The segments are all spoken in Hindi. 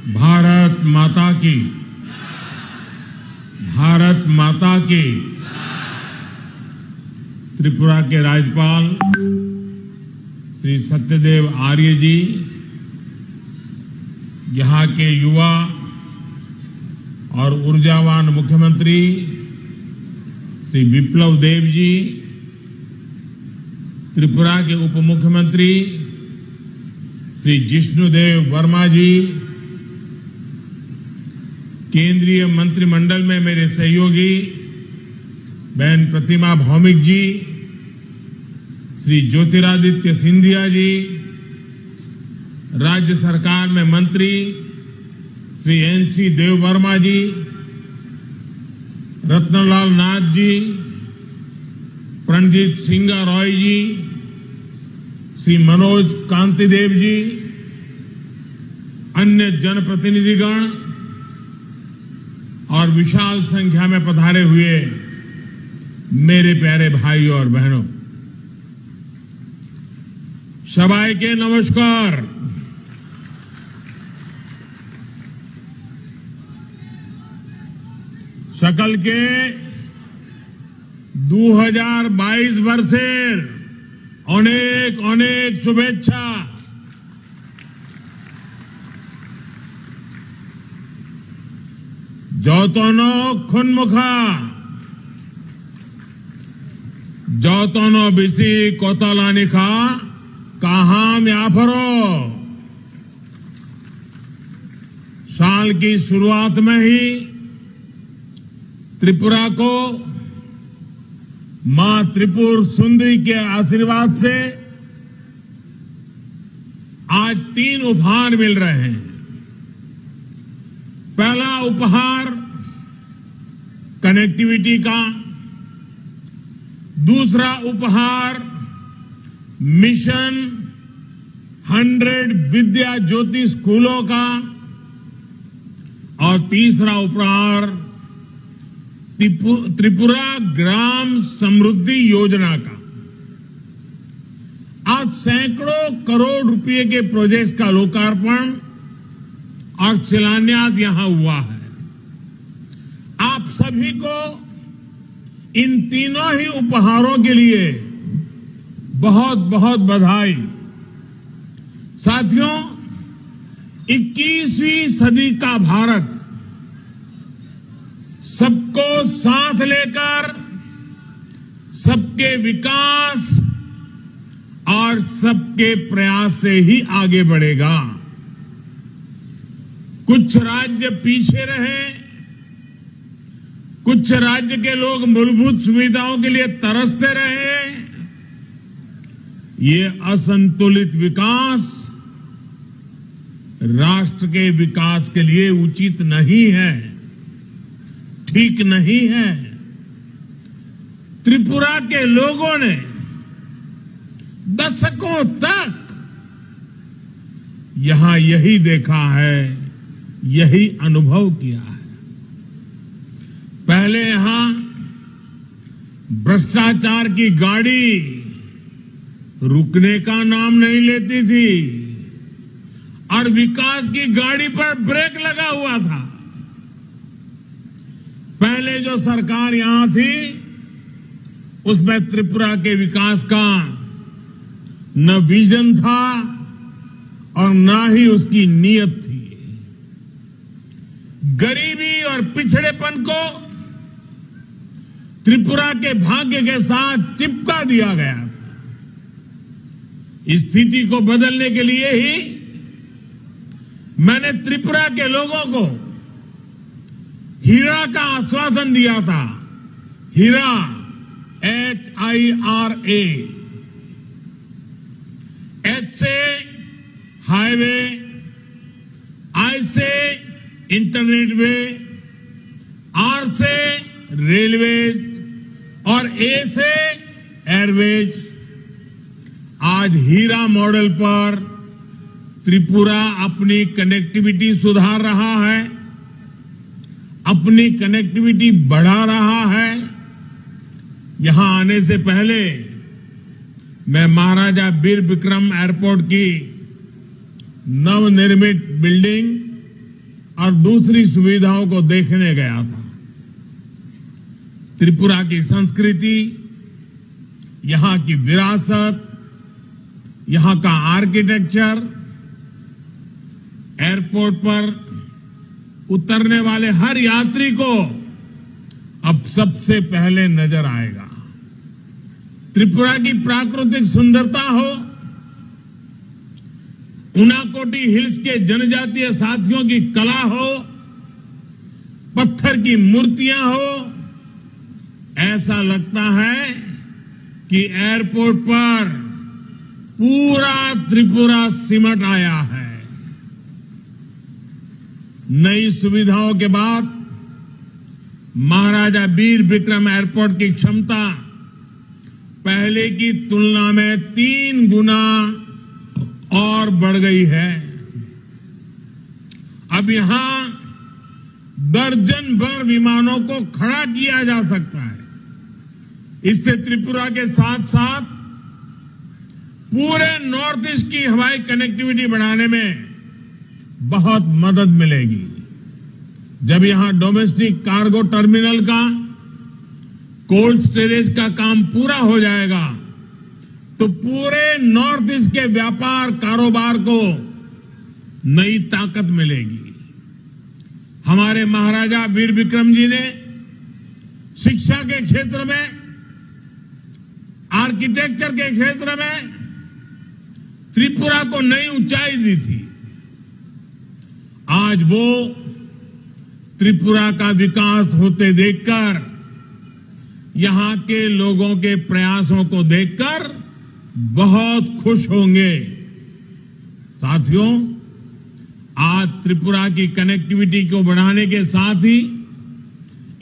भारत माता की, भारत माता की। त्रिपुरा के राज्यपाल श्री सत्यदेव आर्य जी, यहाँ के युवा और ऊर्जावान मुख्यमंत्री श्री विप्लव देव जी, त्रिपुरा के उप मुख्यमंत्री श्री जिष्णुदेव वर्मा जी, केंद्रीय मंत्रिमंडल में मेरे सहयोगी बहन प्रतिमा भौमिक जी, श्री ज्योतिरादित्य सिंधिया जी, राज्य सरकार में मंत्री श्री एनसी देव वर्मा जी, रत्नलाल नाथ जी, प्रणजीत सिंह रॉय जी, श्री मनोज कांतिदेव जी, अन्य जनप्रतिनिधिगण और विशाल संख्या में पधारे हुए मेरे प्यारे भाइयों और बहनों, सबाई के नमस्कार। सकल के 2022 वर्षेर अनेक अनेक शुभेच्छा। যতনো খুনমুখা, যতনো বেশি কতলানিখা কাহাম याफरो। साल की शुरुआत में ही त्रिपुरा को मां त्रिपुर सुंदरी के आशीर्वाद से आज 3 उपहार मिल रहे हैं। पहला उपहार कनेक्टिविटी का, दूसरा उपहार मिशन 100 विद्या ज्योति स्कूलों का और तीसरा उपहार त्रिपुरा ग्राम समृद्धि योजना का। आज सैकड़ों करोड़ रुपए के प्रोजेक्ट का लोकार्पण और शिलान्यास यहां हुआ है। आप सभी को इन तीनों ही उपहारों के लिए बहुत बहुत बधाई। साथियों, 21वीं सदी का भारत सबको साथ लेकर सबके विकास और सबके प्रयास से ही आगे बढ़ेगा। कुछ राज्य पीछे रहे, कुछ राज्य के लोग मूलभूत सुविधाओं के लिए तरसते रहे। ये असंतुलित विकास राष्ट्र के विकास के लिए उचित नहीं है, ठीक नहीं है। त्रिपुरा के लोगों ने दशकों तक यहां यही देखा है, यही अनुभव किया है। पहले यहां भ्रष्टाचार की गाड़ी रुकने का नाम नहीं लेती थी और विकास की गाड़ी पर ब्रेक लगा हुआ था। पहले जो सरकार यहां थी उसमें त्रिपुरा के विकास का न विजन था और न ही उसकी नीयत थी। गरीबी और पिछड़ेपन को त्रिपुरा के भाग्य के साथ चिपका दिया गया था। इस स्थिति को बदलने के लिए ही मैंने त्रिपुरा के लोगों को हीरा का आश्वासन दिया था। हीरा, HIRA। H से हाईवे, I से इंटरनेट वे, R से रेलवेज और A से एयरवेज। आज हीरा मॉडल पर त्रिपुरा अपनी कनेक्टिविटी सुधार रहा है, अपनी कनेक्टिविटी बढ़ा रहा है। यहां आने से पहले मैं महाराजा वीर विक्रम एयरपोर्ट की नवनिर्मित बिल्डिंग और दूसरी सुविधाओं को देखने गया था। त्रिपुरा की संस्कृति, यहां की विरासत, यहां का आर्किटेक्चर, एयरपोर्ट पर उतरने वाले हर यात्री को अब सबसे पहले नजर आएगा। त्रिपुरा की प्राकृतिक सुंदरता हो, उनाकोटी हिल्स के जनजातीय साथियों की कला हो, पत्थर की मूर्तियां हो, ऐसा लगता है कि एयरपोर्ट पर पूरा त्रिपुरा सिमट आया है। नई सुविधाओं के बाद महाराजा वीर विक्रम एयरपोर्ट की क्षमता पहले की तुलना में 3 गुना और बढ़ गई है। अब यहां दर्जन भर विमानों को खड़ा किया जा सकता है। इससे त्रिपुरा के साथ साथ पूरे नॉर्थ ईस्ट की हवाई कनेक्टिविटी बढ़ाने में बहुत मदद मिलेगी। जब यहां डोमेस्टिक कार्गो टर्मिनल का, कोल्ड स्टोरेज का काम पूरा हो जाएगा तो पूरे नॉर्थ ईस्ट के व्यापार कारोबार को नई ताकत मिलेगी। हमारे महाराजा वीर विक्रम जी ने शिक्षा के क्षेत्र में, आर्किटेक्चर के क्षेत्र में त्रिपुरा को नई ऊंचाई दी थी। आज वो त्रिपुरा का विकास होते देखकर, यहां के लोगों के प्रयासों को देखकर बहुत खुश होंगे। साथियों, आज त्रिपुरा की कनेक्टिविटी को बढ़ाने के साथ ही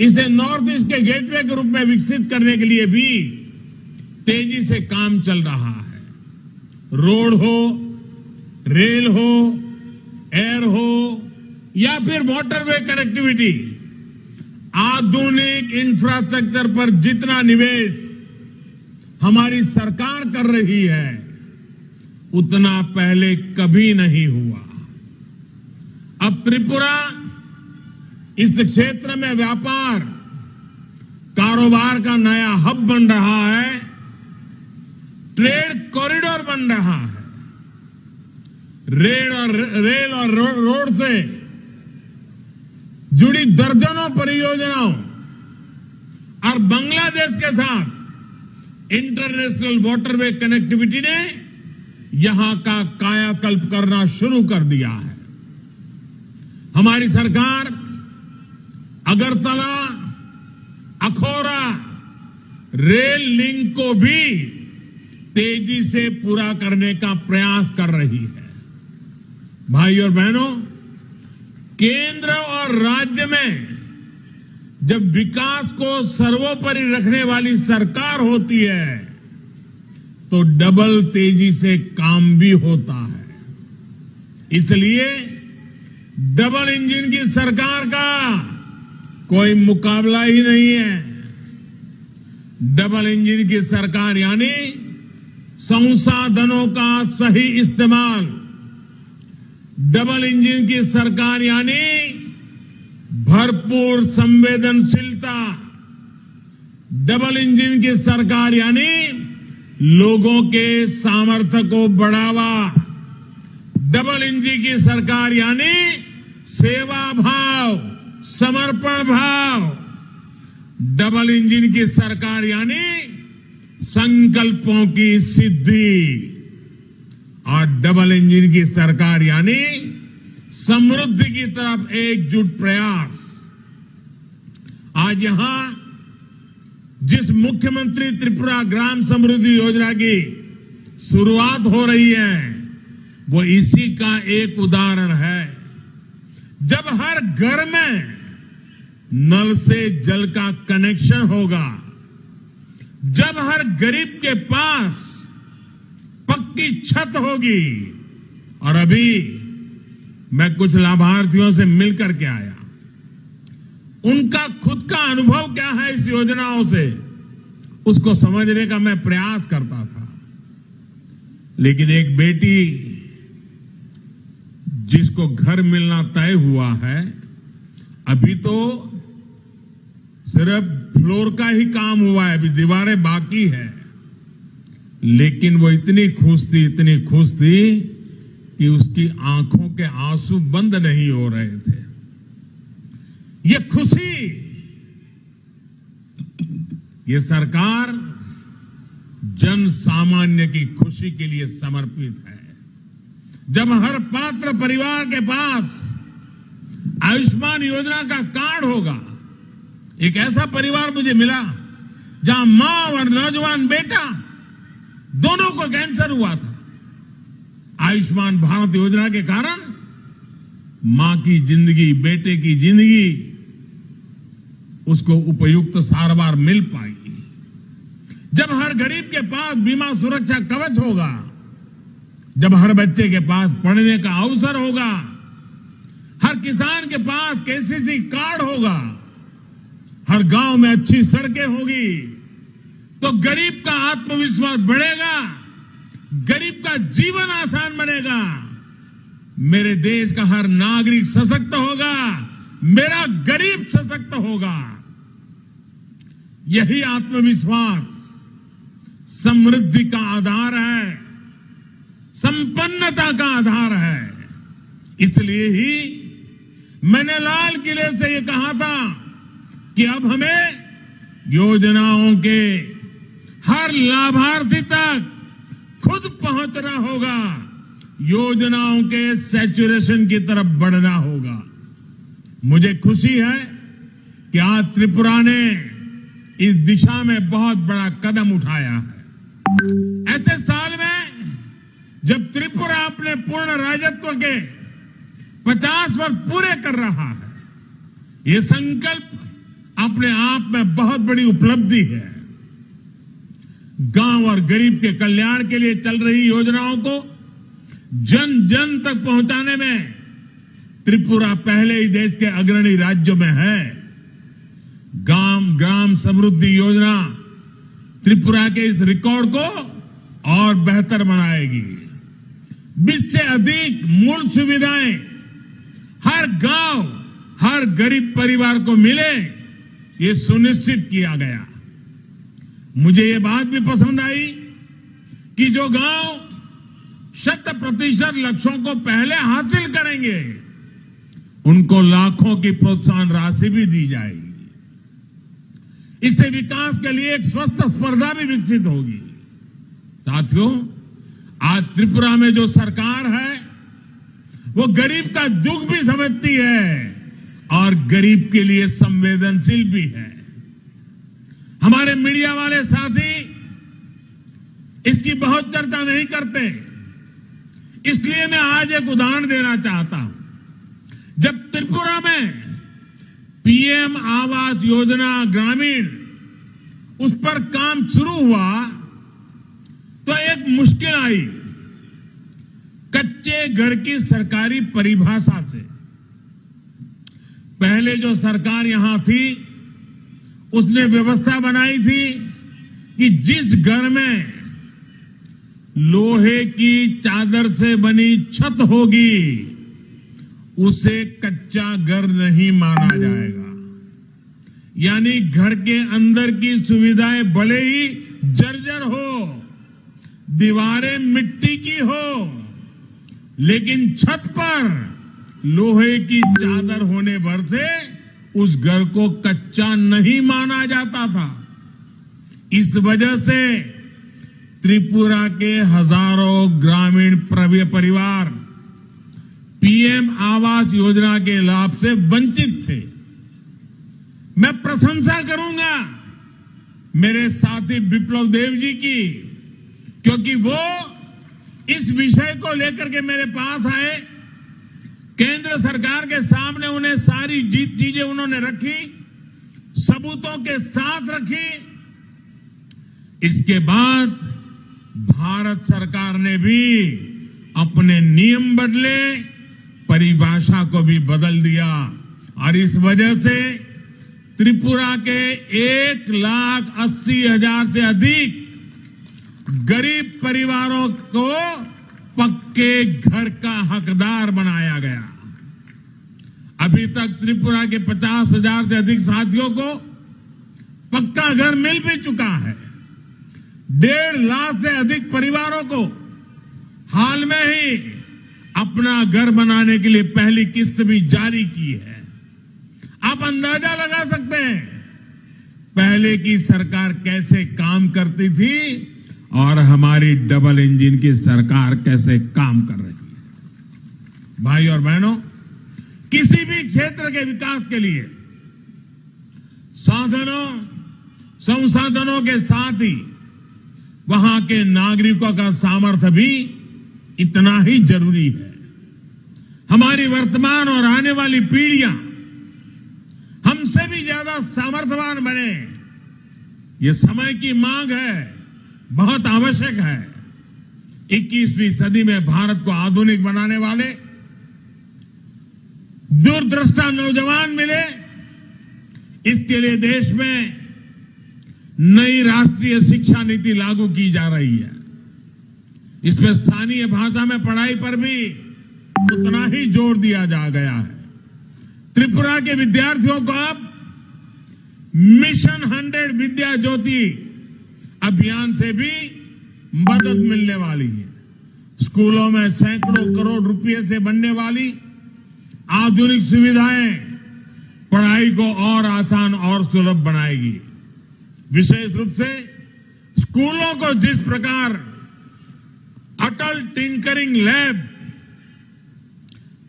इसे नॉर्थ ईस्ट के गेटवे के रूप में विकसित करने के लिए भी तेजी से काम चल रहा है। रोड हो, रेल हो, एयर हो या फिर वाटरवे कनेक्टिविटी, आधुनिक इंफ्रास्ट्रक्चर पर जितना निवेश हमारी सरकार कर रही है उतना पहले कभी नहीं हुआ। अब त्रिपुरा इस क्षेत्र में व्यापार कारोबार का नया हब बन रहा है, ट्रेड कॉरिडोर बन रहा है। रेल और रोड से जुड़ी दर्जनों परियोजनाओं और बांग्लादेश के साथ इंटरनेशनल वाटरवे कनेक्टिविटी ने यहां का कायाकल्प करना शुरू कर दिया है। हमारी सरकार अगरतला अखौरा रेल लिंक को भी तेजी से पूरा करने का प्रयास कर रही है। भाई और बहनों, केंद्र और राज्य में जब विकास को सर्वोपरि रखने वाली सरकार होती है तो डबल तेजी से काम भी होता है। इसलिए डबल इंजन की सरकार का कोई मुकाबला ही नहीं है। डबल इंजन की सरकार यानी संसाधनों का सही इस्तेमाल, डबल इंजन की सरकार यानी भरपूर संवेदनशीलता, डबल इंजन की सरकार यानी लोगों के सामर्थ्य को बढ़ावा, डबल इंजन की सरकार यानी सेवा भाव, समर्पण भाव, डबल इंजन की सरकार यानी संकल्पों की सिद्धि और डबल इंजन की सरकार यानी समृद्धि की तरफ एकजुट प्रयास। आज यहां जिस मुख्यमंत्री त्रिपुरा ग्राम समृद्धि योजना की शुरुआत हो रही है वो इसी का एक उदाहरण है। जब हर घर में नल से जल का कनेक्शन होगा, जब हर गरीब के पास पक्की छत होगी, और अभी मैं कुछ लाभार्थियों से मिलकर के आया, उनका खुद का अनुभव क्या है इस योजनाओं से, उसको समझने का मैं प्रयास करता था। लेकिन एक बेटी जिसको घर मिलना तय हुआ है, अभी तो सिर्फ फ्लोर का ही काम हुआ है, अभी दीवारें बाकी है, लेकिन वो इतनी खुश थी कि उसकी आंखों के आंसू बंद नहीं हो रहे थे। ये खुशी, ये सरकार जन सामान्य की खुशी के लिए समर्पित है। जब हर पात्र परिवार के पास आयुष्मान योजना का कार्ड होगा, एक ऐसा परिवार मुझे मिला जहां मां और नौजवान बेटा दोनों को कैंसर हुआ था। आयुष्मान भारत योजना के कारण मां की जिंदगी, बेटे की जिंदगी, उसको उपयुक्त सारवार मिल पाई। जब हर गरीब के पास बीमा सुरक्षा कवच होगा, जब हर बच्चे के पास पढ़ने का अवसर होगा, हर किसान के पास केसीसी कार्ड होगा, हर गांव में अच्छी सड़कें होगी, तो गरीब का आत्मविश्वास बढ़ेगा, गरीब का जीवन आसान बनेगा, मेरे देश का हर नागरिक सशक्त होगा, मेरा गरीब सशक्त होगा। यही आत्मविश्वास समृद्धि का आधार है, संपन्नता का आधार है। इसलिए ही मैंने लाल किले से ये कहा था कि अब हमें योजनाओं के हर लाभार्थी तक खुद पहुंचना होगा, योजनाओं के सैचुरेशन की तरफ बढ़ना होगा। मुझे खुशी है कि आज त्रिपुरा ने इस दिशा में बहुत बड़ा कदम उठाया है। ऐसे साल में जब त्रिपुरा अपने पूर्ण राजत्व के 50 वर्ष पूरे कर रहा है, ये संकल्प अपने आप में बहुत बड़ी उपलब्धि है। गांव और गरीब के कल्याण के लिए चल रही योजनाओं को जन जन तक पहुंचाने में त्रिपुरा पहले ही देश के अग्रणी राज्यों में है। ग्राम समृद्धि योजना त्रिपुरा के इस रिकॉर्ड को और बेहतर बनाएगी। 20 से अधिक मूल सुविधाएं हर गांव, हर गरीब परिवार को मिले, ये सुनिश्चित किया गया। मुझे ये बात भी पसंद आई कि जो गांव 100% लक्ष्यों को पहले हासिल करेंगे, उनको लाखों की प्रोत्साहन राशि भी दी जाएगी। इससे विकास के लिए एक स्वस्थ स्पर्धा भी विकसित होगी। साथियों, आज त्रिपुरा में जो सरकार है, वो गरीब का दुख भी समझती है और गरीब के लिए संवेदनशील भी है। हमारे मीडिया वाले साथी इसकी बहुत चर्चा नहीं करते, इसलिए मैं आज एक उदाहरण देना चाहता हूं। जब त्रिपुरा में पीएम आवास योजना ग्रामीण उस पर काम शुरू हुआ तो एक मुश्किल आई। कच्चे घर की सरकारी परिभाषा से पहले जो सरकार यहां थी, उसने व्यवस्था बनाई थी कि जिस घर में लोहे की चादर से बनी छत होगी, उसे कच्चा घर नहीं माना जाएगा। यानी घर के अंदर की सुविधाएं भले ही जर्जर हो, दीवारें मिट्टी की हो, लेकिन छत पर लोहे की चादर होने भर से उस घर को कच्चा नहीं माना जाता था। इस वजह से त्रिपुरा के हजारों ग्रामीण परिवार पीएम आवास योजना के लाभ से वंचित थे। मैं प्रशंसा करूंगा मेरे साथी विप्लव देव जी की, क्योंकि वो इस विषय को लेकर के मेरे पास आए। केंद्र सरकार के सामने उन्हें सारी चीजें उन्होंने रखी, सबूतों के साथ रखी। इसके बाद भारत सरकार ने भी अपने नियम बदले, परिभाषा को भी बदल दिया और इस वजह से त्रिपुरा के 1,80,000 से अधिक गरीब परिवारों को पक्के घर का हकदार बनाया गया। अभी तक त्रिपुरा के 50,000 से अधिक साथियों को पक्का घर मिल भी चुका है। 1.5 लाख से अधिक परिवारों को हाल में ही अपना घर बनाने के लिए पहली किस्त भी जारी की है। आप अंदाजा लगा सकते हैं पहले की सरकार कैसे काम करती थी और हमारी डबल इंजन की सरकार कैसे काम कर रही है। भाई और बहनों, किसी भी क्षेत्र के विकास के लिए साधनों संसाधनों के साथ ही वहां के नागरिकों का सामर्थ्य भी इतना ही जरूरी है। हमारी वर्तमान और आने वाली पीढ़ियां हमसे भी ज्यादा सामर्थ्यवान बने, ये समय की मांग है, बहुत आवश्यक है। 21वीं सदी में भारत को आधुनिक बनाने वाले दूरदृष्टा नौजवान मिले, इसके लिए देश में नई राष्ट्रीय शिक्षा नीति लागू की जा रही है। इसमें स्थानीय भाषा में पढ़ाई पर भी उतना ही जोर दिया जा गया है। त्रिपुरा के विद्यार्थियों को अब मिशन 100 विद्या ज्योति अभियान से भी मदद मिलने वाली है। स्कूलों में सैकड़ों करोड़ रुपए से बनने वाली आधुनिक सुविधाएं पढ़ाई को और आसान और सुलभ बनाएगी। विशेष रूप से स्कूलों को जिस प्रकार अटल टिंकरिंग लैब,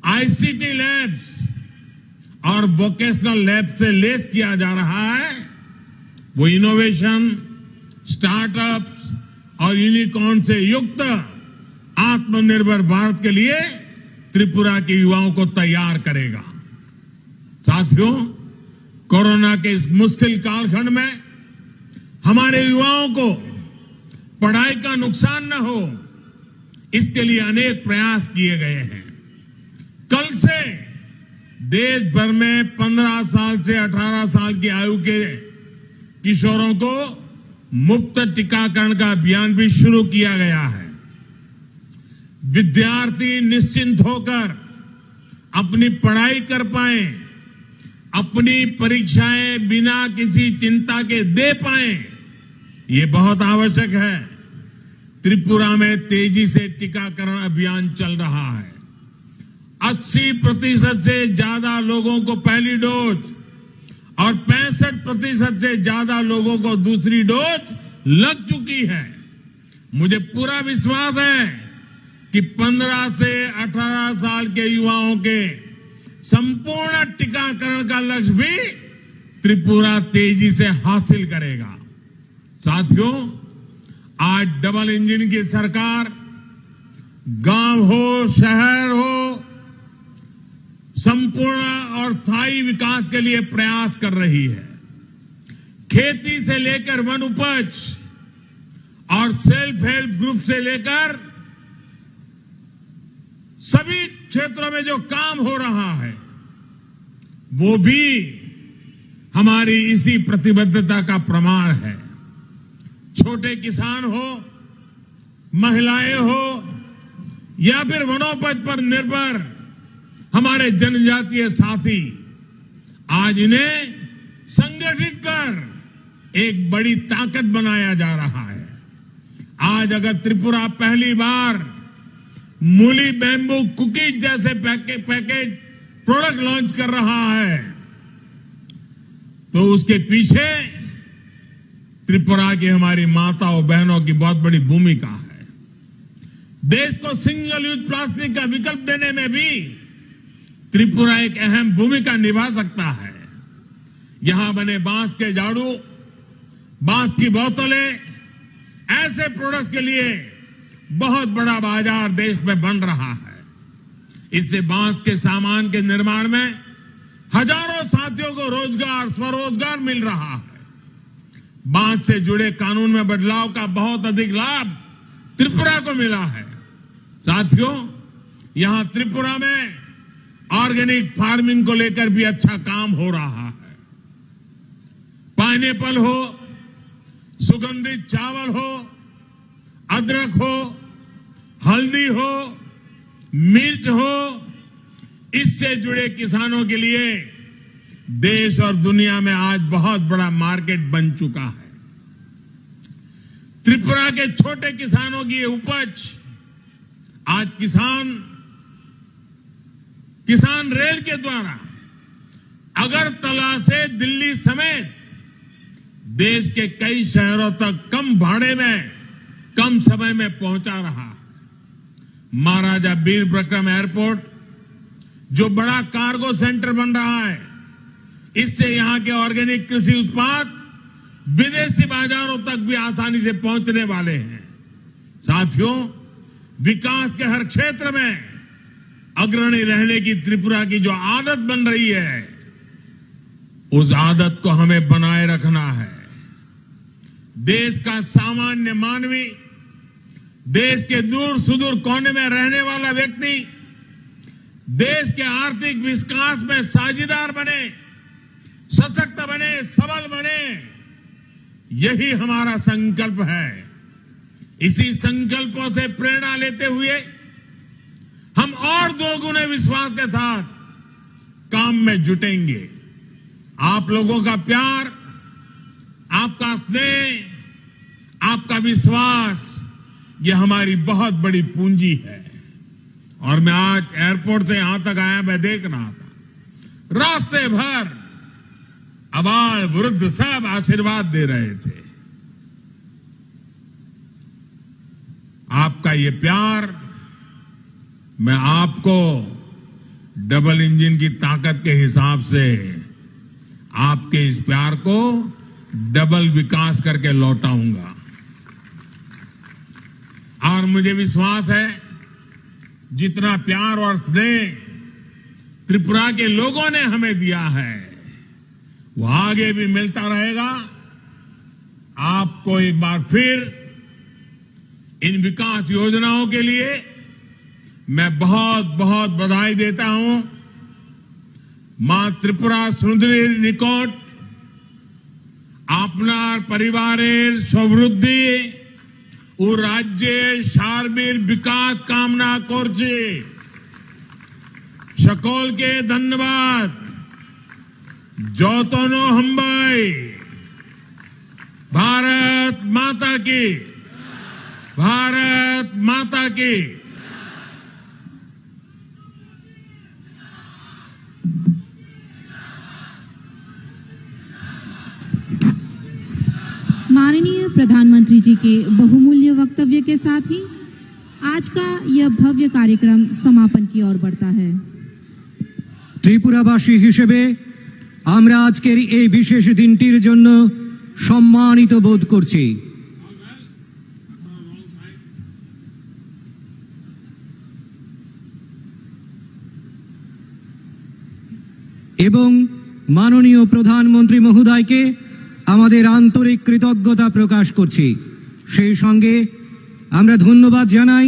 आईसीटी लैब्स और वोकेशनल लैब से लेस किया जा रहा है, वो इनोवेशन, स्टार्टअप्स और यूनिकॉर्न से युक्त आत्मनिर्भर भारत के लिए त्रिपुरा के युवाओं को तैयार करेगा। साथियों, कोरोना के इस मुश्किल कालखंड में हमारे युवाओं को पढ़ाई का नुकसान न हो, इसके लिए अनेक प्रयास किए गए हैं। कल से देश भर में 15 साल से 18 साल की आयु के किशोरों को मुफ्त टीकाकरण का अभियान भी शुरू किया गया है। विद्यार्थी निश्चिंत होकर अपनी पढ़ाई कर पाए, अपनी परीक्षाएं बिना किसी चिंता के दे पाए, ये बहुत आवश्यक है। त्रिपुरा में तेजी से टीकाकरण अभियान चल रहा है। 80% से ज्यादा लोगों को पहली डोज और 65% से ज्यादा लोगों को दूसरी डोज लग चुकी है। मुझे पूरा विश्वास है कि 15 से 18 साल के युवाओं के संपूर्ण टीकाकरण का लक्ष्य भी त्रिपुरा तेजी से हासिल करेगा। साथियों, आज डबल इंजन की सरकार गांव हो, शहर हो, संपूर्ण और स्थायी विकास के लिए प्रयास कर रही है। खेती से लेकर वन उपज और सेल्फ हेल्प ग्रुप से लेकर सभी क्षेत्रों में जो काम हो रहा है, वो भी हमारी इसी प्रतिबद्धता का प्रमाण है। छोटे किसान हो, महिलाएं हो या फिर वनोपज पर निर्भर हमारे जनजातीय साथी, आज इन्हें संगठित कर एक बड़ी ताकत बनाया जा रहा है। आज अगर त्रिपुरा पहली बार मूली बैम्बू कुकीज जैसे पैकेज प्रोडक्ट लॉन्च कर रहा है, तो उसके पीछे त्रिपुरा की हमारी माताओं बहनों की बहुत बड़ी भूमिका है। देश को सिंगल यूज प्लास्टिक का विकल्प देने में भी त्रिपुरा एक अहम भूमिका निभा सकता है। यहां बने बांस के झाड़ू, बांस की बोतलें, ऐसे प्रोडक्ट्स के लिए बहुत बड़ा बाजार देश में बन रहा है। इससे बांस के सामान के निर्माण में हजारों साथियों को रोजगार, स्वरोजगार मिल रहा है। बांस से जुड़े कानून में बदलाव का बहुत अधिक लाभ त्रिपुरा को मिला है। साथियों, यहां त्रिपुरा में ऑर्गेनिक फार्मिंग को लेकर भी अच्छा काम हो रहा है। पाइनएप्पल हो, सुगंधित चावल हो, अदरक हो, हल्दी हो, मिर्च हो, इससे जुड़े किसानों के लिए देश और दुनिया में आज बहुत बड़ा मार्केट बन चुका है। त्रिपुरा के छोटे किसानों की ये उपज आज किसान रेल के द्वारा अगरतला से दिल्ली समेत देश के कई शहरों तक कम भाड़े में, कम समय में पहुंचा रहा। महाराजा वीर विक्रम एयरपोर्ट जो बड़ा कार्गो सेंटर बन रहा है, इससे यहां के ऑर्गेनिक कृषि उत्पाद विदेशी बाजारों तक भी आसानी से पहुंचने वाले हैं। साथियों, विकास के हर क्षेत्र में अग्रणी रहने की त्रिपुरा की जो आदत बन रही है, उस आदत को हमें बनाए रखना है। देश का सामान्य मानवी, देश के दूर सुदूर कोने में रहने वाला व्यक्ति देश के आर्थिक विकास में साझीदार बने, सशक्त बने, सबल बने, यही हमारा संकल्प है। इसी संकल्पों से प्रेरणा लेते हुए हम और दोगुने विश्वास के साथ काम में जुटेंगे। आप लोगों का प्यार, आपका स्नेह, आपका विश्वास, ये हमारी बहुत बड़ी पूंजी है। और मैं आज एयरपोर्ट से यहां तक आया, मैं देख रहा था रास्ते भर अबाल वृद्ध सब आशीर्वाद दे रहे थे। आपका ये प्यार, मैं आपको डबल इंजन की ताकत के हिसाब से आपके इस प्यार को डबल विकास करके लौटाऊंगा। और मुझे विश्वास है, जितना प्यार और स्नेह त्रिपुरा के लोगों ने हमें दिया है, वो आगे भी मिलता रहेगा। आपको एक बार फिर इन विकास योजनाओं के लिए मैं बहुत बहुत बधाई देता हूं। मां त्रिपुरा सुंदरी निकट आपनार परिवारेर समृद्धि ও রাজ্যের সার্বিক বিকাশ কামনা করছি। সকলকে ধন্যবাদ। যতন হম্বাই। भारत माता की, भारत माता की। माननीय प्रधानमंत्री जी के बहुमूल्य वक्तव्य के साथ ही आज का यह भव्य कार्यक्रम समापन की ओर बढ़ता है। त्रिपुरावासी हिसेबे आमरा आजकेर এই বিশেষ দিনটির জন্য সম্মানিত বোধ করছি। এবং মাননীয় প্রধানমন্ত্রী মহোদয়কে আমাদের আন্তরিক কৃতজ্ঞতা প্রকাশ করছি। সেই সঙ্গে আমরা ধন্যবাদ জানাই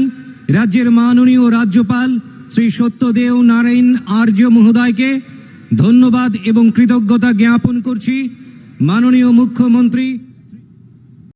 রাজ্যের মাননীয় রাজ্যপাল শ্রী সত্যদেও নারায়ণ আর্য মহোদয়কে। ধন্যবাদ এবং কৃতজ্ঞতা জ্ঞাপন করছি মাননীয় মুখ্যমন্ত্রী